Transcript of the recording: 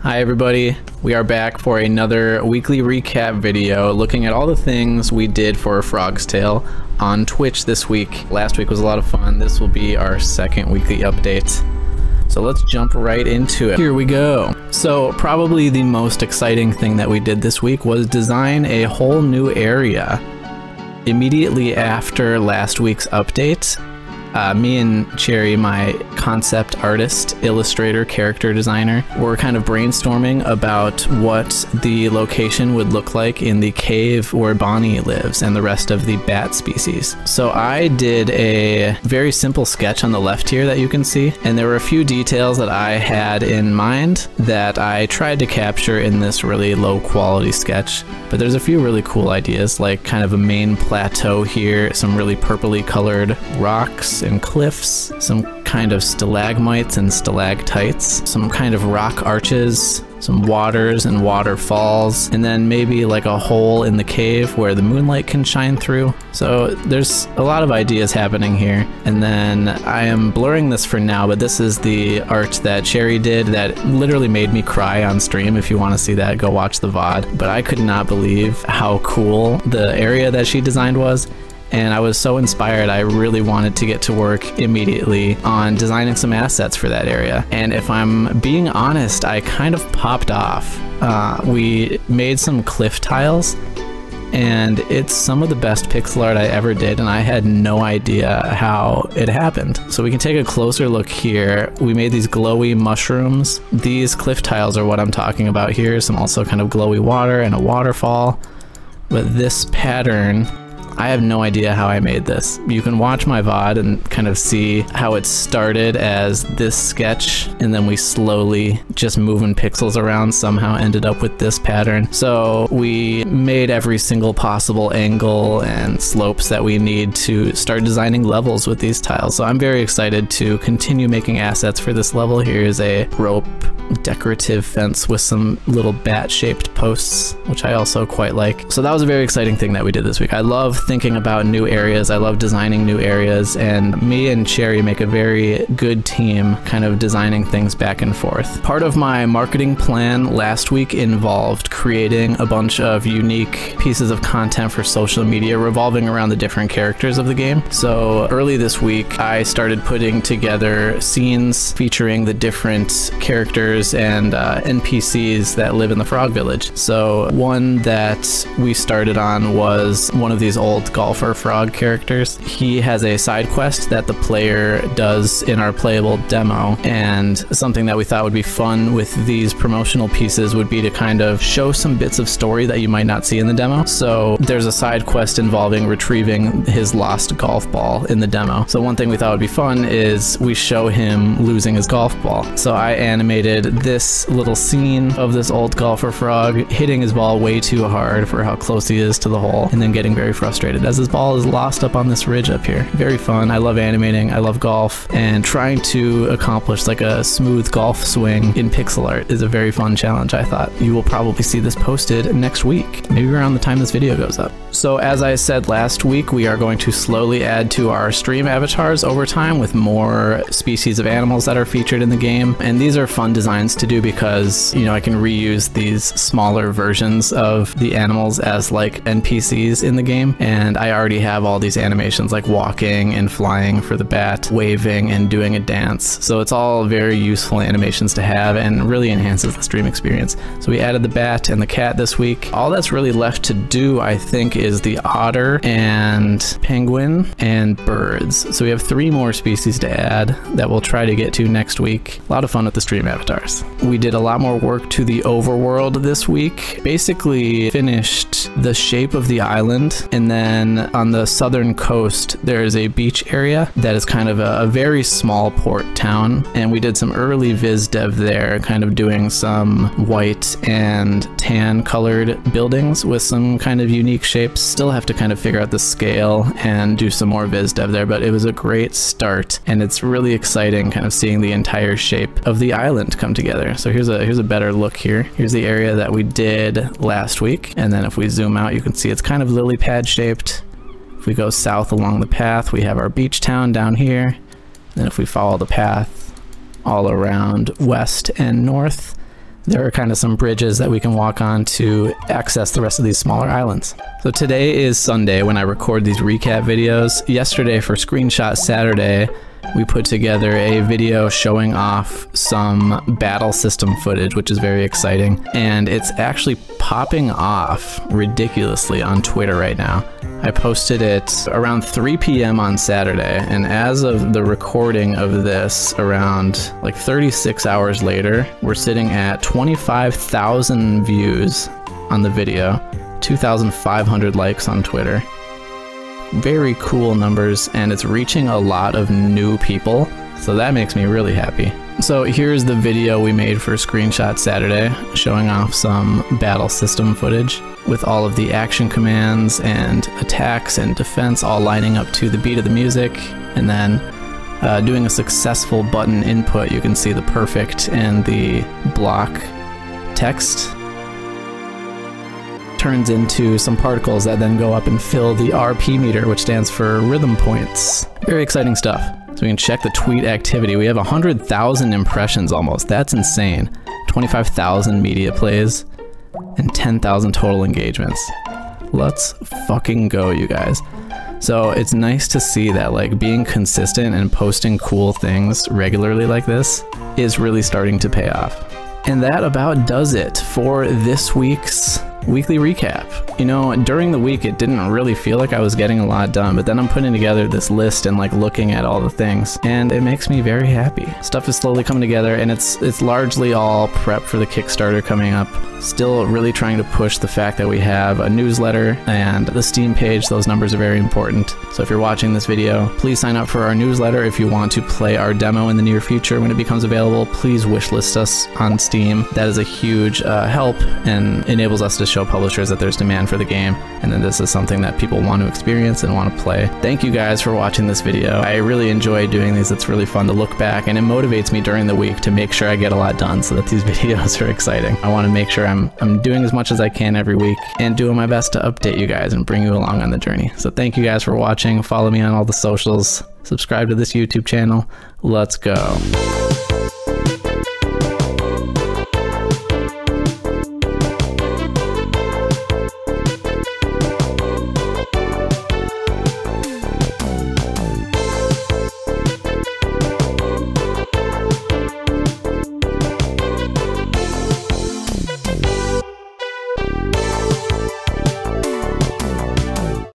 Hi everybody, we are back for another weekly recap video looking at all the things we did for Frog's Tale on Twitch this week. Last week was a lot of fun. This will be our second weekly update. So let's jump right into it. Here we go. So probably the most exciting thing that we did this week was design a whole new area. Immediately after last week's update, me and Cherry, my concept artist, illustrator, character designer, were kind of brainstorming about what the location would look like in the cave where Bonnie lives and the rest of the bat species. So I did a very simple sketch on the left here that you can see, and there were a few details that I had in mind that I tried to capture in this really low quality sketch. But there's a few really cool ideas, like kind of a main plateau here, some really purpley colored rocks and cliffs, some kind of stalagmites and stalactites, some kind of rock arches, some waters and waterfalls, and then maybe like a hole in the cave where the moonlight can shine through. So there's a lot of ideas happening here. And then I am blurring this for now, but this is the art that Cherry did that literally made me cry on stream. If you want to see that, go watch the VOD. But I could not believe how cool the area that she designed was. And I was so inspired, I really wanted to get to work immediately on designing some assets for that area. And if I'm being honest, I kind of popped off. We made some cliff tiles, and it's some of the best pixel art I ever did, and I had no idea how it happened. So we can take a closer look here. We made these glowy mushrooms. These cliff tiles are what I'm talking about here. Some also kind of glowy water and a waterfall. But this pattern, I have no idea how I made this. You can watch my VOD and kind of see how it started as this sketch, and then we slowly, just moving pixels around, somehow ended up with this pattern. So we made every single possible angle and slopes that we need to start designing levels with these tiles. So I'm very excited to continue making assets for this level. Here's a rope decorative fence with some little bat-shaped posts, which I also quite like. So that was a very exciting thing that we did this week. I love thinking about new areas. I love designing new areas, and me and Cherry make a very good team kind of designing things back and forth. Part of my marketing plan last week involved creating a bunch of unique pieces of content for social media revolving around the different characters of the game. So early this week, I started putting together scenes featuring the different characters and NPCs that live in the Frog Village. So one that we started on was one of these old golfer frog characters. He has a side quest that the player does in our playable demo, and something that we thought would be fun with these promotional pieces would be to kind of show some bits of story that you might not see in the demo. So there's a side quest involving retrieving his lost golf ball in the demo. So one thing we thought would be fun is we show him losing his golf ball. So I animated this little scene of this old golfer frog hitting his ball way too hard for how close he is to the hole, and then getting very frustrated as his ball is lost up on this ridge up here. Very fun. I love animating, I love golf, and trying to accomplish like a smooth golf swing in pixel art is a very fun challenge, I thought. You will probably see this posted next week, maybe around the time this video goes up. So as I said last week, we are going to slowly add to our stream avatars over time with more species of animals that are featured in the game, and these are fun designs to do because, you know, I can reuse these smaller versions of the animals as like NPCs in the game, and I already have all these animations like walking and flying for the bat, waving and doing a dance. So it's all very useful animations to have and really enhances the stream experience. So we added the bat and the cat this week. All that's really left to do, I think, is the otter and penguin and birds. So we have 3 more species to add that we'll try to get to next week. A lot of fun with the stream avatars. We did a lot more work to the overworld this week. Basically finished the shape of the island, and then on the southern coast there is a beach area that is kind of a very small port town, and we did some early viz dev there, kind of doing some white and tan colored buildings with some kind of unique shapes. Still have to kind of figure out the scale and do some more viz dev there, but it was a great start, and it's really exciting kind of seeing the entire shape of the island come together. So here's a better look here. Here's the area that we did last week, and then if we zoom out you can see it's kind of lily pad shaped. If we go south along the path, we have our beach town down here. Then if we follow the path all around west and north, there are kind of some bridges that we can walk on to access the rest of these smaller islands. So today is Sunday when I record these recap videos. Yesterday for Screenshot Saturday, we put together a video showing off some battle system footage, which is very exciting. And it's actually popping off ridiculously on Twitter right now. I posted it around 3 p.m. on Saturday, and as of the recording of this, around like 36 hours later, we're sitting at 25,000 views on the video, 2,500 likes on Twitter. Very cool numbers, and it's reaching a lot of new people, so that makes me really happy. So here's the video we made for Screenshot Saturday, showing off some battle system footage with all of the action commands and attacks and defense all lining up to the beat of the music, and then doing a successful button input. You can see the perfect and the block text turns into some particles that then go up and fill the RP meter, which stands for rhythm points. Very exciting stuff. So we can check the tweet activity. We have 100,000 impressions almost. That's insane. 25,000 media plays and 10,000 total engagements. Let's fucking go, you guys. So it's nice to see that like being consistent and posting cool things regularly like this is really starting to pay off. And that about does it for this week's weekly recap. You know, during the week it didn't really feel like I was getting a lot done, but then I'm putting together this list and like looking at all the things, and it makes me very happy. Stuff is slowly coming together, and it's largely all prep for the Kickstarter coming up. Still really trying to push the fact that we have a newsletter and the Steam page. Those numbers are very important. So if you're watching this video, please sign up for our newsletter. If you want to play our demo in the near future when it becomes available, please wishlist us on Steam. That is a huge help and enables us to show publishers that there's demand for the game, and then this is something that people want to experience and want to play. Thank you guys for watching this video. I really enjoy doing these. It's really fun to look back, and it motivates me during the week to make sure I get a lot done so that these videos are exciting. I want to make sure I'm doing as much as I can every week and doing my best to update you guys and bring you along on the journey. So thank you guys for watching. Follow me on all the socials. Subscribe to this YouTube channel. Let's go.